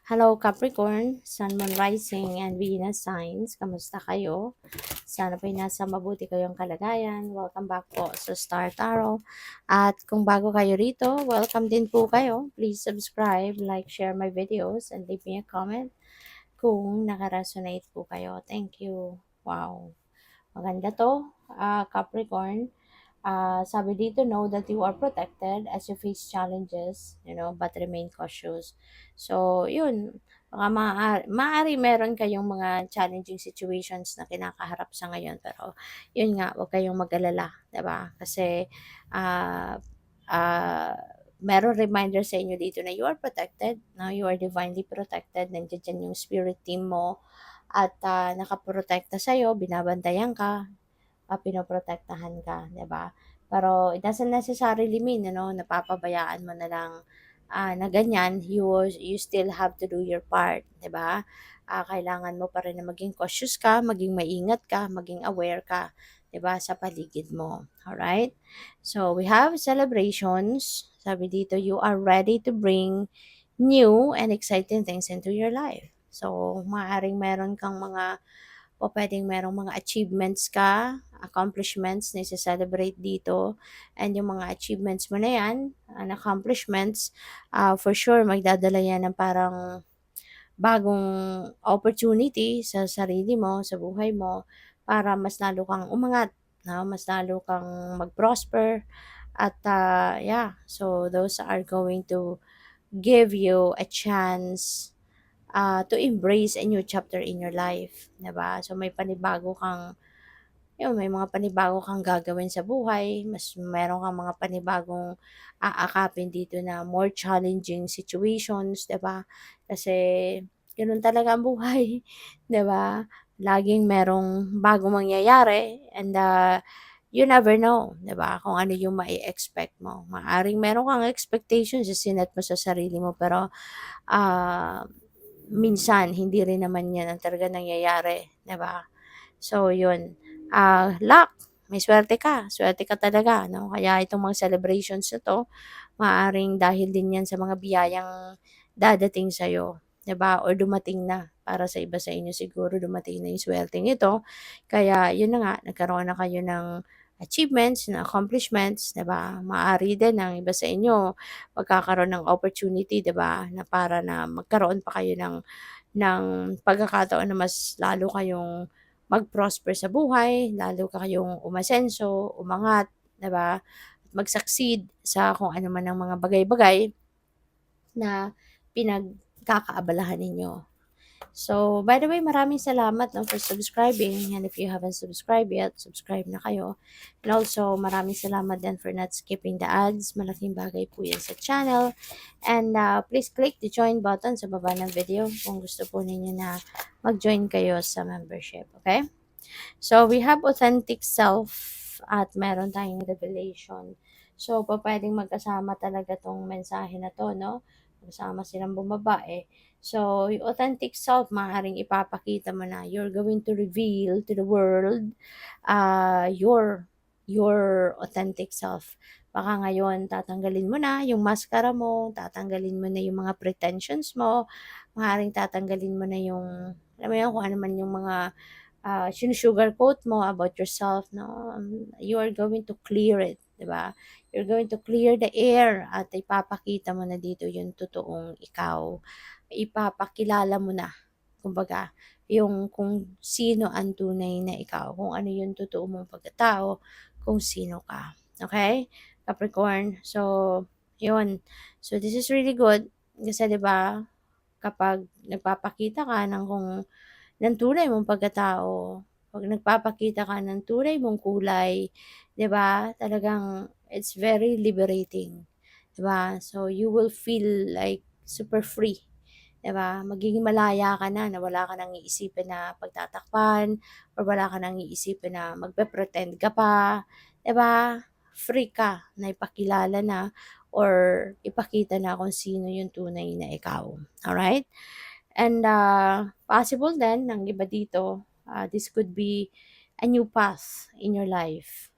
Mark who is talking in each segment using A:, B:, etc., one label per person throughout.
A: Hello Capricorn, Sun, Moon, Rising, and Venus signs. Kamusta kayo? Sana po'y nasa mabuti kayong kalagayan. Welcome back po sa Star Tarot. At kung bago kayo rito, welcome din po kayo. Please subscribe, like, share my videos, and leave me a comment kung nakaresonate po kayo. Thank you. Wow. Maganda to, Capricorn. Sabi dito, know that you are protected as you face challenges, but remain cautious. So, yun. Baka maaari meron kayong mga challenging situations na kinakaharap sa ngayon. Pero, yun nga, huwag kayong mag-alala. Diba? Kasi, ah, ah, meron reminder sa inyo dito na you are protected. No? You are divinely protected. Nandiyan dyan yung spirit team mo. At nakaprotekta sa'yo, binabantayan ka, pinoprotektahan ka, 'di ba? Pero it doesn't necessarily mean napapabayaan mo na lang na ganyan, you still have to do your part, 'di ba? Kailangan mo pa rin na maging cautious ka, maging maingat ka, maging aware ka, 'di ba, sa paligid mo. All right? So, we have celebrations. Sabi dito, you are ready to bring new and exciting things into your life. So, maaring meron kang mga o puwedeng merong mga achievements ka, accomplishments na ise-celebrate dito. And yung mga achievements mo na yan, and accomplishments, for sure magdadala yan ng parang bagong opportunity sa sarili mo, sa buhay mo, para mas lalo kang umangat, no? Mas lalo kang mag-prosper. At yeah, so those are going to give you a chance to embrace a new chapter in your life, 'di ba? So may mga panibago kang gagawin sa buhay, mas meron kang mga panibagong aakapin dito na more challenging situations, 'di ba? Kasi gano'n talaga ang buhay, 'di ba? Laging merong bagong mangyayari and you never know, 'di ba? Kung ano yung mai-expect mo. Maaring meron kang expectations na sinet mo sa sarili mo pero ah minsan hindi rin naman 'yan ang talaga nangyayari, 'di ba? So 'yun, luck, may suwerte ka talaga 'no, kaya itong mga celebrations na 'to, maaaring dahil din 'yan sa mga biyayang dadating sa'yo, 'di ba, or dumating na. Para sa iba sa inyo siguro dumating na yung suwerteng ito, kaya 'yun na nga, nagkaroon na kayo ng achievements, ng accomplishments, 'di ba? Maaari din ang iba sa inyo magkakaroon ng opportunity, 'di ba, na para na magkaroon pa kayo ng pagkakataon na mas lalo kayong mag-prosper sa buhay, lalo kayong umasenso, umangat, 'di ba? Mag-succeed sa kung ano man ang mga bagay-bagay na pinagkakaabalahan ninyo. So, by the way, maraming salamat no, for subscribing. And if you haven't subscribed yet, subscribe na kayo. And also, maraming salamat din for not skipping the ads. Malaking bagay po yan sa channel. And please click the join button sa baba ng video kung gusto po ninyo na mag-join kayo sa membership. Okay? So, we have authentic self at meron tayong revelation. So, pwedeng magkasama talaga tong mensahe na to, no? Magkasama silang bumabae. So, yung authentic self, maaaring ipapakita mo na you're going to reveal to the world your authentic self. Baka ngayon, tatanggalin mo na yung maskara mo, tatanggalin mo na yung mga pretensions mo, maaaring tatanggalin mo na yung, alam mo yun, kung ano man yung mga sinu-sugarcoat mo about yourself, no? You are going to clear it, 'di ba? You're going to clear the air at ipapakita mo na dito yung totoong ikaw. Ipapakilala mo na, kumbaga, yung kung sino ang tunay na ikaw, kung ano yung totoo mong pagkatao, kung sino ka. Okay? Capricorn. So, yun. So, this is really good. Kasi, 'di ba, kapag nagpapakita ka ng tunay mong pagkatao, 'pag nagpapakita ka ng tunay mong kulay, 'di ba, talagang it's very liberating, 'di ba? So, you will feel like super free, 'di ba? Magiging malaya ka na wala ka nang iisipin na pagtatakpan or wala ka nang iisipin na magpe-pretend ka pa, 'di ba? Free ka na ipakilala na or ipakita na kung sino yung tunay na ikaw, alright? And possible din ng iba dito, this could be a new path in your life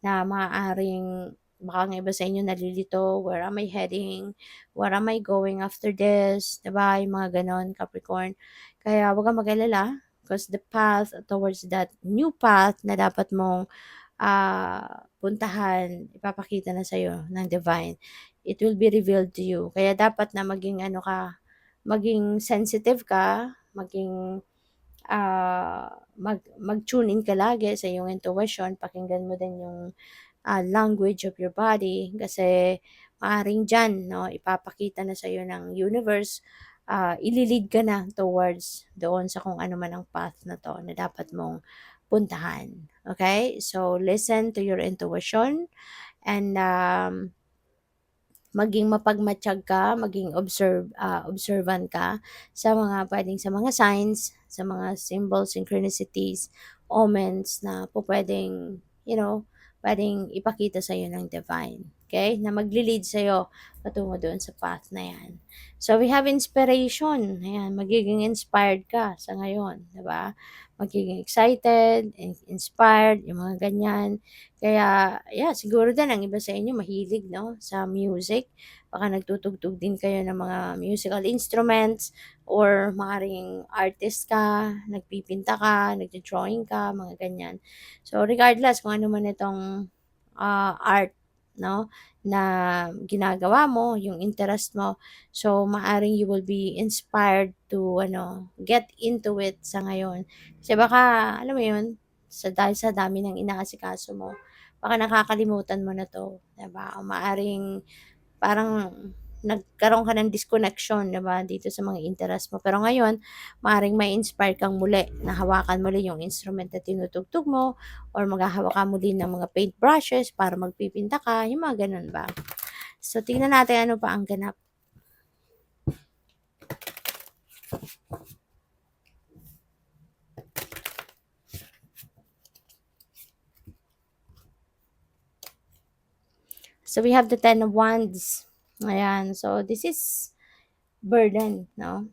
A: na maaaring Baka ang iba sa inyo nalilito, where am I heading? Where am I going after this? 'Di ba, yung mga gano'n, Capricorn. Kaya huwag kang mag-alala, 'cause the path towards that new path na dapat mong, puntahan, ipapakita na sa'yo ng divine. It will be revealed to you. Kaya dapat na maging ano ka, maging sensitive ka, maging, mag-tune in ka lagi sa iyong intuition, pakinggan mo din yung, language of your body kasi maaaring diyan 'no, ipapakita na sa'yo ng universe, ile-lead ka na towards doon sa kung ano man ang path na 'to na dapat mong puntahan, okay? So, listen to your intuition and, maging mapagmatyag ka, maging observant ka sa mga signs, sa mga symbols, synchronicities, omens na pupuwedeng, puwedeng ipakita sa'yo ng divine, okay? Na magle-lead sa'yo patungo doon sa path na 'yan. So, we have inspiration, ayan, magiging inspired ka sa ngayon, 'di ba? Magiging excited, inspired, yung mga ganyan. Kaya, yeah, siguro din ang iba sa inyo mahilig 'no, sa music. Baka nagtutugtog din kayo ng mga musical instruments or maaaring artist ka, nagpipinta ka, nagdo-drawing ka, mga ganyan. So, regardless kung ano man itong, art 'no, na ginagawa mo, yung interest mo, so maaaring you will be inspired to ano, get into it sa ngayon. Kasi baka alam mo yun, dahil sa dami ng inaasikaso mo, baka nakakalimutan mo na 'to, 'di ba? O maaaring parang nagkaroon ka ng disconnection, 'di ba, dito sa mga interest mo. Pero ngayon, maaaring mai-inspire kang muli na hawakan muli yung instrument na tinutugtog mo or maghahawak ka muli ng mga paintbrushes para magpipinta ka, yung mga gano'n ba. So, tingnan natin ano pa ang ganap. So, we have the Ten of Wands. Ayan. So, this is burden, no?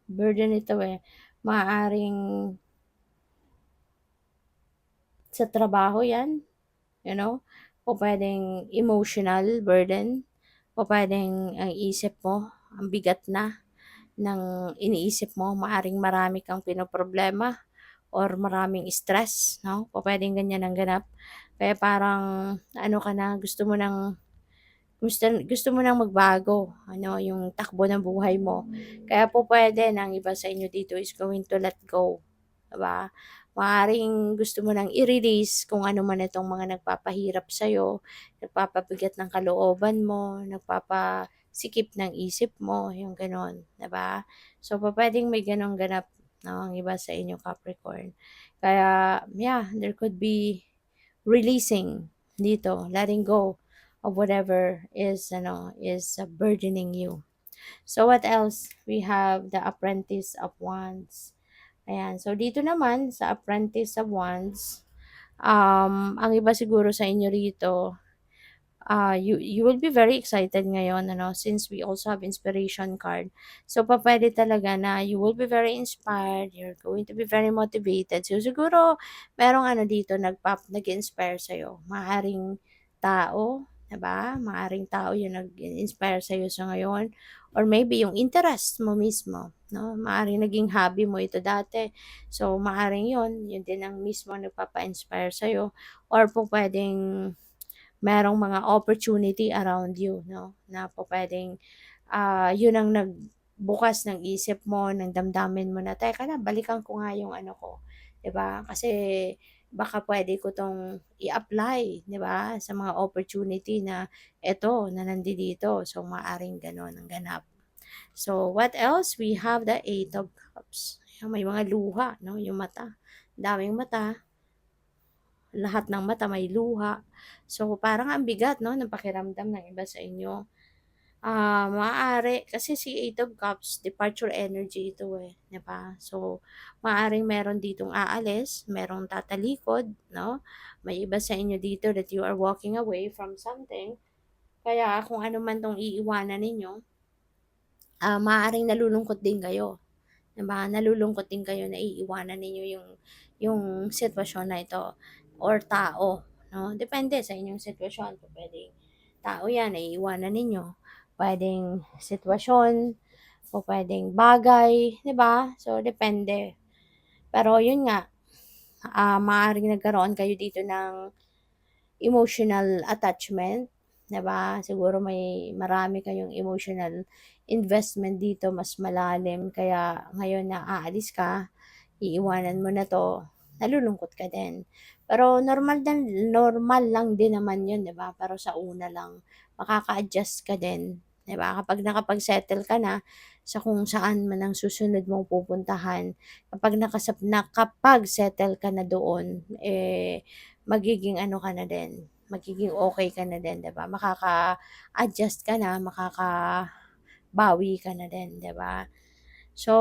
A: Burden ito eh. Maaaring sa trabaho yan, you know? O pwedeng emotional burden. O pwedeng ang isip mo, ang bigat na ng iniisip mo. Maaring marami kang pinoproblema or maraming stress, no? O pwedeng ganyan ang ganap. Kaya parang ano ka na, gusto mo nang magbago, ano, yung takbo ng buhay mo. Kaya po pwede na ang iba sa inyo dito is going to let go, 'di ba? Maaaring gusto mo nang i-release kung ano man itong mga nagpapahirap sa'yo, nagpapabigat ng kalooban mo, nagpapasikip ng isip mo, yung gano'n, 'di ba? So, pupuwedeng may gano'ng ganap 'no, ang iba sa inyo Capricorn. Kaya, yeah, there could be releasing dito, letting go of whatever is ano, is burdening you. So what else? We have the Apprentice of Wands. Ayan. So dito naman sa Apprentice of Wands, ang iba siguro sa inyo rito, you will be very excited ngayon ano, since we also have inspiration card. So pupuwede talaga na you will be very inspired, you're going to be very motivated. So siguro merong ano dito nag-inspire sa'yo. Maaaring tao, 'di ba? Maaaring tao yung nag-inspire sa'yo sa ngayon or maybe yung interest mo mismo, 'no? Maaaring naging hobby mo ito dati. So maaaring yun din ang mismo nagpapa-inspire sa'yo or pupuwedeng merong mga opportunity around you 'no, na pupuwedeng, yun ang nagbukas ng isip mo, ng damdamin mo na, "Teka lang, balikan ko nga yung ano ko." 'Di ba? Kasi baka puwede ko 'tong i-apply, 'di ba, sa mga opportunity na eto, na nandidito. So, maaaring gano'n ang ganap. So, what else? We have the Eight of Cups. Ayan, may mga luha 'no, yung mata, daming mata. Lahat ng mata may luha. So, parang ang bigat 'no, ng pakiramdam ng iba sa inyo. Maaari kasi si Eight of Cups, departure energy ito, eh, 'di ba? So, maaaring meron ditong aalis, merong tatalikod 'no. May iba sa inyo dito that you are walking away from something. Kaya kung ano man 'tong iiwanan ninyo, maaaring nalulungkot din kayo. 'Di ba, nalulungkot din kayo na iiwanan ninyo yung sitwasyon na ito or tao, 'no? Depende sa inyong sitwasyon, pupuwedeng tao yan, iiwanan ninyo. Puwedeng sitwasyon o puwedeng bagay, 'di ba? So, depende. Pero yun nga, maaaring nagkaroon kayo dito ng emotional attachment, 'di ba? Siguro marami kayong emotional investment dito, mas malalim kaya ngayon na aalis ka, iiwanan mo na 'to, nalulungkot ka din. Pero normal lang din naman 'yun, 'di ba? Pero sa una lang, makaka-adjust ka din, 'di ba? Kapag nakapag-settle ka na sa kung saan man ang susunod mong pupuntahan, nakapag-settle ka na doon, magiging ano ka na din, magiging okey ka na din, 'di ba? Makaka-adjust ka na, makakabawi ka na din, 'di ba? So,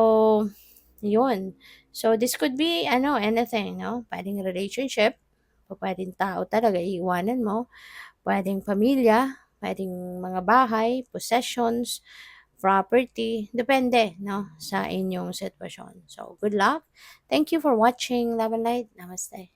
A: 'yun. So, this could be ano, anything 'no, puwedeng relationship, o puwedeng tao talaga iiwanan mo, puwedeng pamilya, puwedeng mga bahay, possessions, property, depende 'no, sa inyong sitwasyon. So, good luck. Thank you for watching. Love and light. Namaste.